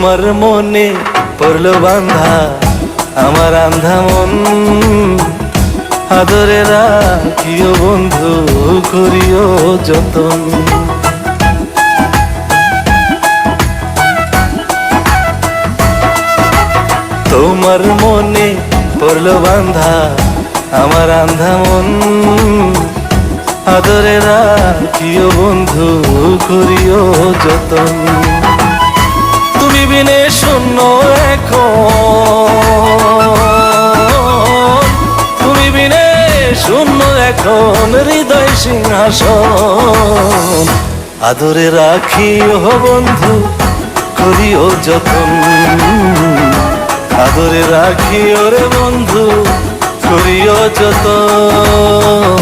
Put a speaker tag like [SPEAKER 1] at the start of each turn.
[SPEAKER 1] তোমার মনে পড়লো বান্ধা আমার আন্ধা মন, আদরে রাখিও বন্ধু করিও যতন। তোমার মনে পড়লো বান্ধা আমার আন্ধা মন, আদরে রাখিও বন্ধু করিও যতন। তুমি বিনে শূন্য এখন, তুমি বিনে শূন্য এখন হৃদয় সিংহাসন, আদরে রাখিও বন্ধু করিও যতন, আদরে রাখিও রে বন্ধু করিও যতন।